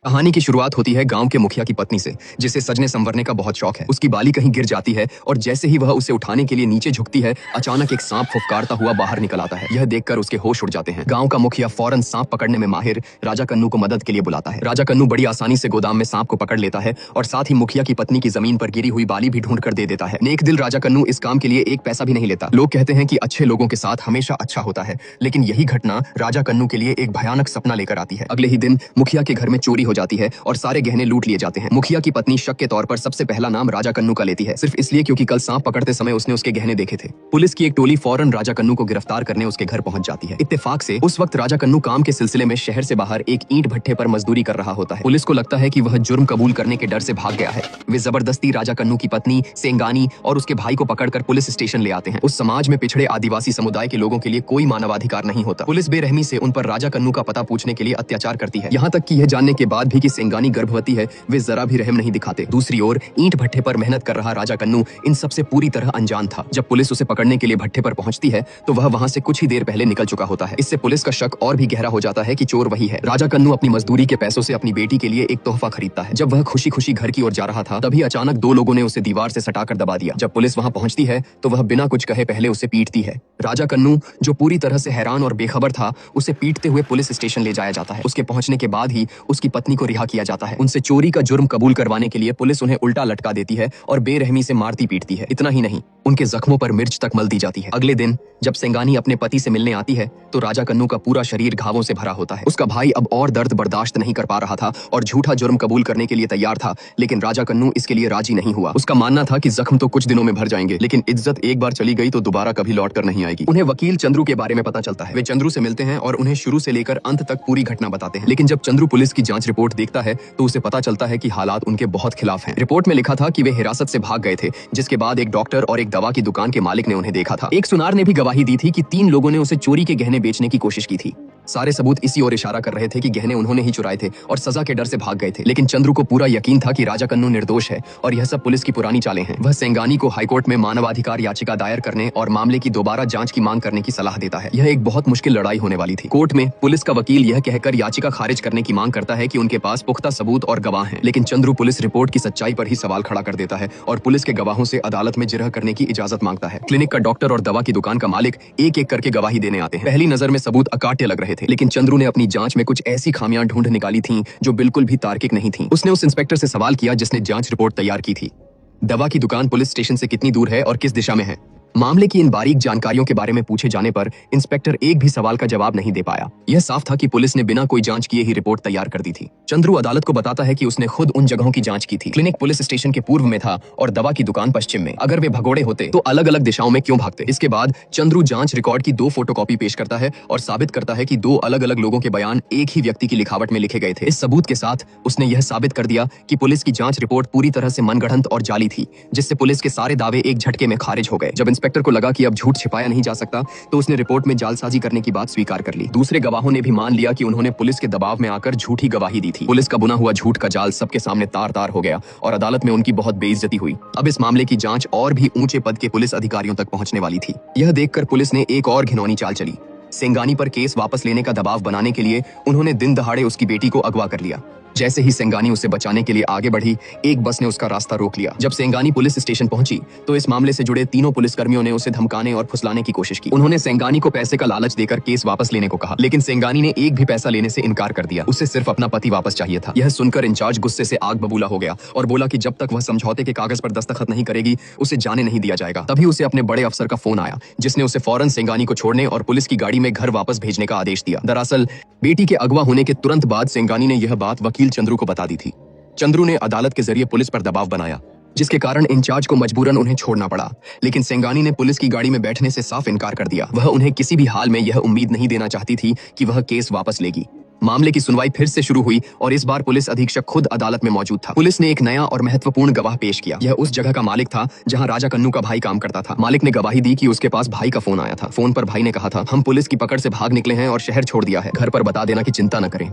कहानी की शुरुआत होती है गांव के मुखिया की पत्नी से, जिसे सजने संवरने का बहुत शौक है। उसकी बाली कहीं गिर जाती है और जैसे ही वह उसे उठाने के लिए नीचे झुकती है, अचानक एक सांप फुफकारता हुआ बाहर निकल आता है। यह देखकर उसके होश उड़ जाते हैं। गांव का मुखिया फौरन सांप पकड़ने में माहिर राजा कन्नू को मदद के लिए बुलाता है। राजा कन्नू बड़ी आसानी से गोदाम में सांप को पकड़ लेता है और साथ ही मुखिया की पत्नी की जमीन पर गिरी हुई बाली भी ढूंढ कर दे देता है। नेक दिल राजा कन्नू इस काम के लिए एक पैसा भी नहीं लेता। लोग कहते हैं कि अच्छे लोगों के साथ हमेशा अच्छा होता है, लेकिन यही घटना राजा कन्नू के लिए एक भयानक सपना लेकर आती है। अगले ही दिन मुखिया के घर में चोरी हो जाती है और सारे गहने लूट लिए जाते हैं। मुखिया की पत्नी शक के तौर पर सबसे पहला नाम राजा कन्नू का लेती है, सिर्फ इसलिए क्योंकि कल सांप पकड़ते समय उसने उसके गहने देखे थे। पुलिस की एक टोली फौरन राजा कन्नू को गिरफ्तार करने उसके घर पहुंच जाती है। इत्तेफाक से उस वक्त राजा कन्नू काम के सिलसिले में शहर से बाहर एक ईंट भट्ठे पर मजदूरी कर रहा होता है। पुलिस को लगता है कि वह जुर्म कबूल करने के डर से भाग गया है। वे जबरदस्ती राजा कन्नू की पत्नी सेंगानी और उसके भाई को पकड़कर पुलिस स्टेशन ले आते हैं। उस समाज में पिछड़े आदिवासी समुदाय के लोगों के लिए कोई मानवाधिकार नहीं होता। पुलिस बेरहमी से उन पर राजा कन्नू का पता पूछने के लिए अत्याचार करती है, यहाँ तक कि यह जानने के बाद भी कि सेंगानी गर्भवती है, वे जरा भी रहम नहीं दिखाते। दूसरी ओर ईंट भट्ठे पर मेहनत कर रहा राजा कन्नू इन सबसे पूरी तरह अनजान था। जब पुलिस उसे पकड़ने के लिए भट्ठे पर पहुंचती है तो वह वहां से कुछ ही देर पहले निकल चुका होता है। इससे पुलिस का शक और भी गहरा हो जाता है कि चोर वही है। राजा कन्नू अपनी मजदूरी के पैसों से अपनी बेटी के लिए एक तोहफा खरीदता है। जब वह खुशी खुशी घर की ओर जा रहा था, तभी अचानक दो लोगों ने उसे दीवार से सटाकर दबा दिया। जब पुलिस वहां पहुंचती है तो वह बिना कुछ कहे पहले उसे पीटती है। राजा कन्नू, जो पूरी तरह से हैरान और बेखबर था, उसे पीटते हुए पुलिस स्टेशन ले जाया जाता है। उसके पहुंचने के बाद ही उसकी पत्नी को रिहा किया जाता है। उनसे चोरी का जुर्म कबूल करवाने के लिए पुलिस उन्हें उल्टा लटका देती है और बेरहमी से मारती पीटती है। इतना ही नहीं, उनके जख्मों पर मिर्च तक मल दी जाती है। अगले दिन जब सेंगानी अपने पति से मिलने आती है तो राजा कन्नू का पूरा शरीर घावों से भरा होता है। उसका भाई अब और दर्द बर्दाश्त नहीं कर पा रहा था और झूठा जुर्म कबूल करने के लिए तैयार था, लेकिन राजा कन्नू इसके लिए राजी नहीं हुआ। उसका मानना था कि जख्म तो कुछ दिनों में भर जाएंगे, लेकिन इज्जत एक बार चली गई तो दोबारा कभी लौट कर नहीं आएगी। उन्हें वकील चंद्रू के बारे में पता चलता है। वे चंद्रू से मिलते हैं और उन्हें शुरू से लेकर अंत तक पूरी घटना बताते हैं। लेकिन जब चंद्रू पुलिस की जांच रिपोर्ट देखता है तो उसे पता चलता है कि हालात उनके बहुत खिलाफ हैं। रिपोर्ट में लिखा था कि वे हिरासत से भाग गए थे, जिसके बाद एक डॉक्टर और एक दवा की दुकान के मालिक ने उन्हें देखा था। एक सुनार ने भी गवाही दी थी कि 3 लोगों ने उसे चोरी के गहने बेचने की कोशिश की थी। सारे सबूत इसी ओर इशारा कर रहे थे कि गहने उन्होंने ही चुराए थे और सजा के डर से भाग गए थे। लेकिन चंद्रू को पूरा यकीन था कि राजा कन्नू निर्दोष है और यह सब पुलिस की पुरानी चालें हैं। वह सेंगानी को हाईकोर्ट में मानवाधिकार याचिका दायर करने और मामले की दोबारा जांच की मांग करने की सलाह देता है। यह एक बहुत मुश्किल लड़ाई होने वाली थी। कोर्ट में पुलिस का वकील यह कहकर याचिका खारिज करने की मांग करता है कि उनके पास पुख्ता सबूत और गवाह हैं, लेकिन चंद्रू पुलिस रिपोर्ट की सच्चाई पर ही सवाल खड़ा कर देता है और पुलिस के गवाहों से अदालत में जिरह करने की इजाजत मांगता है। क्लिनिक का डॉक्टर और दवा की दुकान का मालिक एक एक करके गवाही देने आते हैं। पहली नजर में सबूत अकाट्य लग रहे थे, लेकिन चंद्रू ने अपनी जांच में कुछ ऐसी खामियां ढूंढ निकाली थीं जो बिल्कुल भी तार्किक नहीं थीं। उसने उस इंस्पेक्टर से सवाल किया जिसने जांच रिपोर्ट तैयार की थी, दवा की दुकान पुलिस स्टेशन से कितनी दूर है और किस दिशा में है। मामले की इन बारीक जानकारियों के बारे में पूछे जाने पर इंस्पेक्टर एक भी सवाल का जवाब नहीं दे पाया। यह साफ था कि पुलिस ने बिना कोई जांच किए ही रिपोर्ट तैयार कर दी थी। चंद्रू अदालत को बताता है कि उसने खुद उन जगहों की जांच की थी। क्लिनिक पुलिस स्टेशन के पूर्व में था और दवा की दुकान पश्चिम में। अगर वे भगोड़े होते तो अलग अलग दिशाओं में क्यों भागते। इसके बाद चंद्रू जांच रिकॉर्ड की 2 फोटोकॉपी पेश करता है और साबित करता है कि 2 अलग अलग लोगों के बयान एक ही व्यक्ति की लिखावट में लिखे गए थे। इस सबूत के साथ उसने यह साबित कर दिया कि पुलिस की जांच रिपोर्ट पूरी तरह से मनगढ़ंत और जाली थी, जिससे पुलिस के सारे दावे एक झटके में खारिज हो गए। जब इंस्पेक्टर को लगा कि अब झूठ छिपाया नहीं जा सकता तो उसने रिपोर्ट में जालसाजी करने की बात स्वीकार कर ली। दूसरे गवाहों ने भी मान लिया कि उन्होंने पुलिस के दबाव में आकर झूठी गवाही दी थी। पुलिस का बुना हुआ झूठ का जाल सबके सामने तार तार हो गया और अदालत में उनकी बहुत बेइज्जती हुई। अब इस मामले की जांच और भी ऊंचे पद के पुलिस अधिकारियों तक पहुंचने वाली थी। यह देखकर पुलिस ने एक और घिनौनी चाल चली। सेंगानी पर केस वापस लेने का दबाव बनाने के लिए उन्होंने दिन दहाड़े उसकी बेटी को अगवा कर लिया। जैसे ही सेंगानी उसे बचाने के लिए आगे बढ़ी, एक बस ने उसका रास्ता रोक लिया। जब सेंगानी पुलिस स्टेशन पहुंची तो इस मामले से जुड़े 3 पुलिसकर्मियों ने उसे धमकाने और फुसलाने की कोशिश की। उन्होंने सेंगानी को पैसे का लालच देकर केस वापस लेने को कहा, लेकिन सेंगानी ने एक भी पैसा लेने से इनकार कर दिया। उसे सिर्फ अपना पति वापस चाहिए था। यह सुनकर इंचार्ज गुस्से से आग बबूला हो गया और बोला कि जब तक वह समझौते के कागज पर दस्तखत नहीं करेगी उसे जाने नहीं दिया जाएगा। तभी उसे अपने बड़े अफसर का फोन आया, जिसने उसे फौरन सेंगानी को छोड़ने और पुलिस की गाड़ी में घर वापस भेजने का आदेश दिया। दरअसल बेटी के अगवा होने के तुरंत बाद सेंगानी ने यह बात वकील चंद्रू को बता दी थी। चंद्रू ने अदालत के जरिए पुलिस पर दबाव बनाया, जिसके कारण इंचार्ज को मजबूरन उन्हें छोड़ना पड़ा, लेकिन सेंगानी ने पुलिस की गाड़ी में बैठने से साफ इनकार कर दिया। वह उन्हें किसी भी हाल में यह उम्मीद नहीं देना चाहती थी कि वह केस वापस लेगी। मामले की सुनवाई फिर से शुरू हुई और इस बार पुलिस अधीक्षक खुद अदालत में मौजूद था। पुलिस ने एक नया और महत्वपूर्ण गवाह पेश किया। यह उस जगह का मालिक था जहां राजा कन्नू का भाई काम करता था। मालिक ने गवाही दी कि उसके पास भाई का फोन आया था। फोन पर भाई ने कहा था, हम पुलिस की पकड़ से भाग निकले हैं और शहर छोड़ दिया है, घर पर बता देना कि चिंता न करें।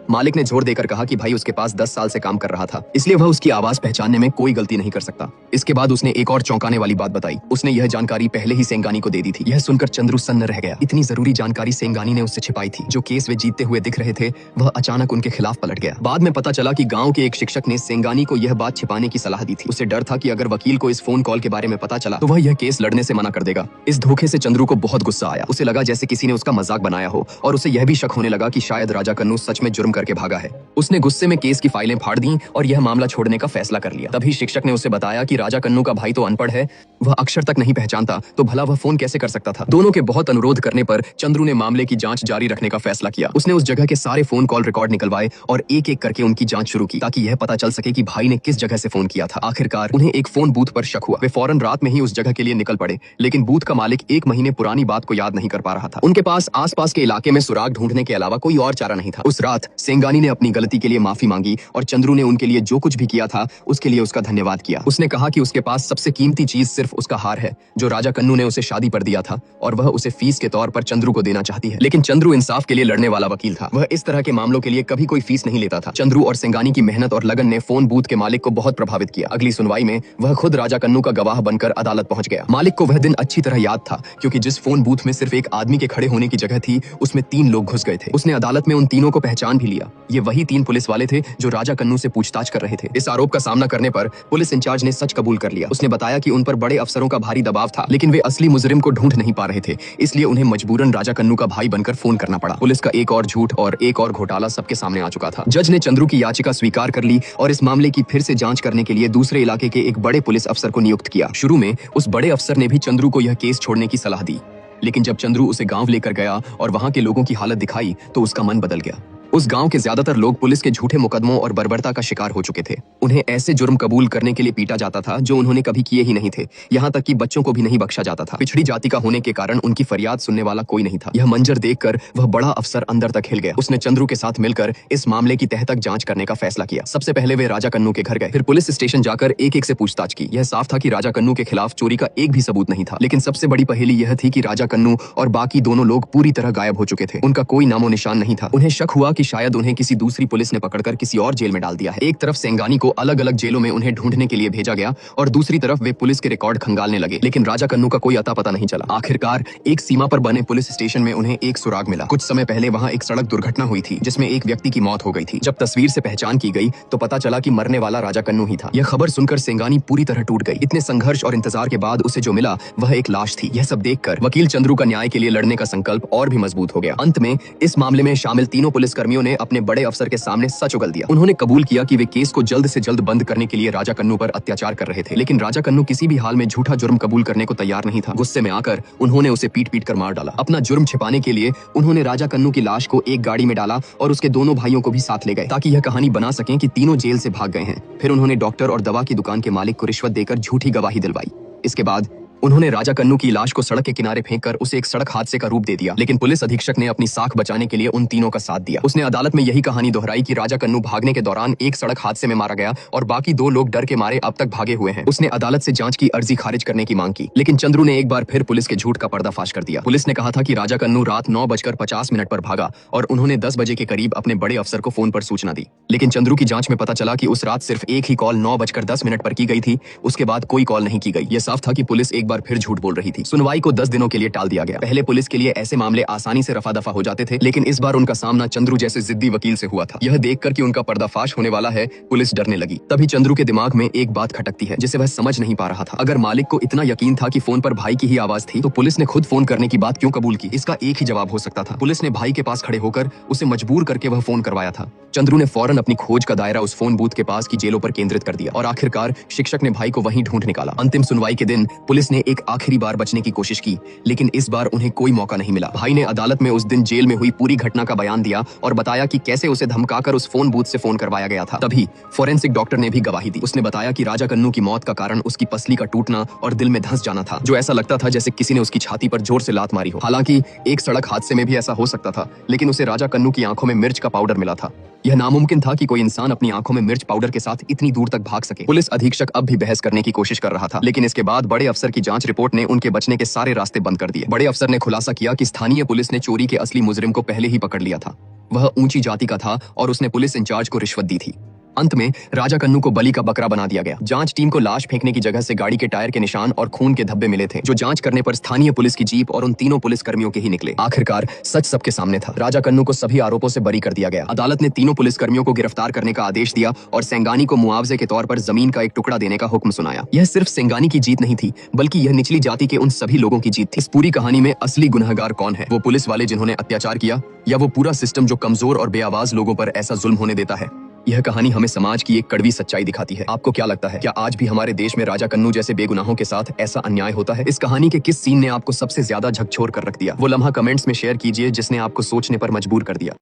मालिक ने जोर देकर कहा कि भाई उसके पास 10 साल से काम कर रहा था, इसलिए वह उसकी आवाज पहचानने में कोई गलती नहीं कर सकता। इसके बाद उसने एक और चौंकाने वाली बात बताई। उसने यह जानकारी पहले ही सेंगानी को दे दी थी। यह सुनकर चंद्रू सन्न रह गया। इतनी जरूरी जानकारी सेंगानी ने उससे छिपाई थी। जो केस वे जीतते हुए दिख रहे थे वह अचानक उनके खिलाफ पलट गया। बाद में पता चला कि गाँव के एक शिक्षक ने सेंगानी को यह बात छिपाने की सलाह दी थी। उसे डर था कि अगर वकील को इस फोन कॉल के बारे में पता चला तो वह यह केस लड़ने से मना कर देगा। इस धोखे से चंद्रू को बहुत गुस्सा आया। उसे लगा जैसे किसी ने उसका मजाक बनाया हो और उसे यह भी शक होने लगा कि शायद राजा कन्नू सच में जुर्म करके भागा है। उसने गुस्से में केस की फाइलें फाड़ दी और यह मामला छोड़ने का फैसला कर लिया। तभी शिक्षक ने उसे बताया कि राजा कन्नू का भाई तो अनपढ़ है, वह अक्षर तक नहीं पहचानता, तो भला वह फोन कैसे कर सकता था। दोनों के बहुत अनुरोध करने पर चंद्रू ने मामले की जांच जारी रखने का फैसला किया। उसने उस जगह के सारे फोन कॉल रिकॉर्ड निकलवाए और एक एक करके उनकी जांच शुरू की ताकि यह पता चल सके कि भाई ने किस जगह से फोन किया था। आखिरकार उन्हें एक फोन बूथ पर शक हुआ। वे फौरन रात में ही उस जगह के लिए निकल पड़े, लेकिन बूथ का मालिक 1 महीने पुरानी बात को याद नहीं कर पा रहा था। उनके पास आसपास के इलाके में सुराग ढूंढने के अलावा कोई और चारा नहीं था। उस रात सेंगानी ने अपनी गलती के लिए माफी मांगी और चंद्रू ने उनके लिए जो कुछ भी किया था उसके लिए उसका धन्यवाद किया। उसने कहा कि उसके पास सबसे कीमती चीज सिर्फ उसका हार है जो राजा कन्नू ने उसे शादी पर दिया था और वह उसे फीस के तौर पर चंद्रू को देना चाहती है। लेकिन चंद्रू इंसाफ के लिए लड़ने वाला वकील था। वह इस तरह के मामलों के लिए कभी कोई फीस नहीं लेता था। चंद्रू और सेंगानी की मेहनत और लगन ने फोन बूथ के मालिक को बहुत प्रभावित किया। अगली सुनवाई में वह खुद राजा कन्नू का गवाह बनकर अदालत पहुंच गया। मालिक को वह दिन अच्छी तरह याद था क्योंकि जिस फोन बूथ में सिर्फ एक आदमी के खड़े होने की जगह थी उसमें 3 लोग घुस गए थे। उसने अदालत में उन तीनों को पहचान भी लिया। ये वही 3 पुलिस वाले थे जो राजा कन्नू से पूछताछ कर रहे थे। इस आरोप का सामना करने पर पुलिस इंचार्ज ने सच कबूल कर लिया। उसने बताया कि उन पर बड़े अफसरों का भारी दबाव था, लेकिन वे असली मुजरिम को ढूंढ नहीं पा रहे थे, इसलिए उन्हें मजबूरन राजा कन्नू का भाई बनकर फोन करना पड़ा। पुलिस का एक और झूठ और एक और घोटाला सबके सामने आ चुका था। जज ने चंद्रू की याचिका स्वीकार कर ली और इस मामले की फिर से जांच करने के लिए दूसरे इलाके के एक बड़े पुलिस अफसर को नियुक्त किया। शुरू में उस बड़े अफसर ने भी चंद्रू को यह केस छोड़ने की सलाह दी, लेकिन जब चंद्रू उसे गांव लेकर गया और वहां के लोगों की हालत दिखाई तो उसका मन बदल गया। उस गांव के ज्यादातर लोग पुलिस के झूठे मुकदमों और बर्बरता का शिकार हो चुके थे। उन्हें ऐसे जुर्म कबूल करने के लिए पीटा जाता था जो उन्होंने कभी किए ही नहीं थे। यहाँ तक कि बच्चों को भी नहीं बख्शा जाता था। पिछड़ी जाति का होने के कारण उनकी फरियाद सुनने वाला कोई नहीं था। यह मंजर देखकर वह बड़ा अफसर अंदर तक हिल गया। उसने चंद्रू के साथ मिलकर इस मामले की तह तक जांच करने का फैसला किया। सबसे पहले वे राजा कन्नू के घर गए, फिर पुलिस स्टेशन जाकर एक एक से पूछताछ की। यह साफ था कि राजा कन्नू के खिलाफ चोरी का एक भी सबूत नहीं था, लेकिन सबसे बड़ी पहेली यह थी कि राजा कन्नू और बाकी दोनों लोग पूरी तरह गायब हो चुके थे। उनका कोई नामो निशान नहीं था। उन्हें शक हुआ कि शायद उन्हें किसी दूसरी पुलिस ने पकड़कर किसी और जेल में डाल दिया है। एक तरफ सेंगानी को अलग अलग जेलों में उन्हें ढूंढने के लिए भेजा गया और दूसरी तरफ वे पुलिस के रिकॉर्ड खंगालने लगे, लेकिन राजा कन्नू का कोई अता पता नहीं चला। आखिरकार एक सीमा पर बने पुलिस स्टेशन में उन्हें एक सुराग मिला। कुछ समय पहले वहां एक सड़क दुर्घटना हुई थी जिसमें एक व्यक्ति की मौत हो गई थी। जब तस्वीर से पहचान की गई तो पता चला कि मरने वाला राजा कन्नू ही था। यह खबर सुनकर सेंगानी पूरी तरह टूट गई। इतने संघर्ष और इंतजार के बाद उसे जो मिला वह एक लाश थी। यह सब देखकर वकील चंद्रू का न्याय के लिए लड़ने का संकल्प और भी मजबूत हो गया। अंत में इस मामले में शामिल तीनों पुलिसकर्मियों ने अपने बड़े अफसर के सामने सच उगल दिया। उन्होंने कबूल किया कि वे केस को जल्द से जल्द बंद करने के लिए राजा कन्नू पर अत्याचार कर रहे थे, लेकिन राजा कन्नू किसी भी हाल में झूठा जुर्म कबूल करने को तैयार नहीं था। गुस्से में आकर उन्होंने उसे पीट पीट कर मार डाला। अपना जुर्म छिपाने के लिए उन्होंने राजा कन्नू की लाश को एक गाड़ी में डाला और उसके दोनों भाइयों को भी साथ ले गए ताकि यह कहानी बना सकें कि तीनों जेल से भाग गए हैं। फिर उन्होंने डॉक्टर और दवा की दुकान के मालिक को रिश्वत देकर झूठी गवाही दिलवाई। इसके बाद उन्होंने राजा कन्नू की लाश को सड़क के किनारे फेंककर उसे एक सड़क हादसे का रूप दे दिया, लेकिन पुलिस अधीक्षक ने अपनी साख बचाने के लिए उन तीनों का साथ दिया। उसने अदालत में यही कहानी दोहराई कि राजा कन्नू भागने के दौरान एक सड़क हादसे में मारा गया और बाकी 2 लोग डर के मारे अब तक भागे हुए हैं। उसने अदालत से जांच की अर्जी खारिज करने की मांग की, लेकिन चंद्रू ने एक बार फिर पुलिस के झूठ का पर्दाफाश कर दिया। पुलिस ने कहा था कि राजा कन्नू रात 9:50 पर भागा और उन्होंने 10 बजे के करीब अपने बड़े अफसर को फोन पर सूचना दी, लेकिन चंद्रू की जांच में पता चला कि उस रात सिर्फ एक ही कॉल 9:10 पर की गई थी। उसके बाद कोई कॉल नहीं की गई। यह साफ था कि पुलिस एक बार फिर झूठ बोल रही थी। सुनवाई को 10 दिनों के लिए टाल दिया गया। पहले पुलिस के लिए ऐसे मामले आसानी से रफा दफा हो जाते थे, लेकिन इस बार उनका सामना चंद्रू जैसे जिद्दी वकील से हुआ था। यह देखकर कि उनका पर्दाफाश होने वाला है, पुलिस डरने लगी। तभी चंद्रू के दिमाग में एक बात खटकती है जिसे वह समझ नहीं पा रहा था। अगर मालिक को इतना यकीन था कि फोन पर भाई की ही आवाज थी, तो पुलिस ने खुद फोन करने की बात क्यों कबूल की? इसका एक ही जवाब हो सकता था, पुलिस ने भाई के पास खड़े होकर उसे मजबूर करके वह फोन करवाया था। चंद्रू ने फौरन अपनी खोज का दायरा उस फोन बूथ के पास की जेलों पर केंद्रित कर दिया और आखिरकार शिक्षक ने भाई को वहीं ढूंढ निकाला। अंतिम सुनवाई के दिन पुलिस ने एक आखिरी बार बचने की कोशिश की, लेकिन इस बार उन्हें कोई मौका नहीं मिला। भाई ने अदालत में उस दिन जेल में हुई पूरी घटना का बयान दिया और बताया कि कैसे उसे धमकाकर उस फोन बूथ से फोन करवाया गया था। तभी फोरेंसिक डॉक्टर ने भी गवाही दी। उसने बताया कि राजा कन्नू की मौत का कारण उसकी पसली का टूटना और दिल में धंस जाना था, जो ऐसा लगता था जैसे किसी ने उसकी छाती पर जोर से लात मारी हो। हालांकि एक सड़क हादसे में भी ऐसा हो सकता था, लेकिन उसे राजा कन्नू की आंखों में मिर्च का पाउडर मिला था। यह नामुमकिन था कि कोई इंसान अपनी आंखों में मिर्च पाउडर के साथ इतनी दूर तक भाग सके। पुलिस अधीक्षक अब भी बहस करने की कोशिश कर रहा था, लेकिन इसके बाद बड़े अफसर की जांच रिपोर्ट ने उनके बचने के सारे रास्ते बंद कर दिए। बड़े अफसर ने खुलासा किया कि स्थानीय पुलिस ने चोरी के असली मुजरिम को पहले ही पकड़ लिया था। वह ऊंची जाति का था और उसने पुलिस इंचार्ज को रिश्वत दी थी। अंत में राजा कन्नू को बलि का बकरा बना दिया गया। जांच टीम को लाश फेंकने की जगह से गाड़ी के टायर के निशान और खून के धब्बे मिले थे, जो जांच करने पर स्थानीय पुलिस की जीप और उन तीनों पुलिस कर्मियों के ही निकले। आखिरकार सच सबके सामने था। राजा कन्नू को सभी आरोपों से बरी कर दिया गया। अदालत ने तीनों पुलिस कर्मियों को गिरफ्तार करने का आदेश दिया और सेंगानी को मुआवजे के तौर पर जमीन का एक टुकड़ा देने का हुक्म सुनाया। यह सिर्फ सेंगानी की जीत नहीं थी, बल्कि यह निचली जाति के उन सभी लोगों की जीत थी। इस पूरी कहानी में असली गुनहगार कौन है? वो पुलिस वाले जिन्होंने अत्याचार किया, या वो पूरा सिस्टम जो कमजोर और बेआवाज लोगों पर ऐसा जुल्म होने देता है? यह कहानी हमें समाज की एक कड़वी सच्चाई दिखाती है। आपको क्या लगता है, क्या आज भी हमारे देश में राजा कन्नू जैसे बेगुनाहों के साथ ऐसा अन्याय होता है? इस कहानी के किस सीन ने आपको सबसे ज्यादा झकझोर कर रख दिया? वो लम्हा कमेंट्स में शेयर कीजिए जिसने आपको सोचने पर मजबूर कर दिया।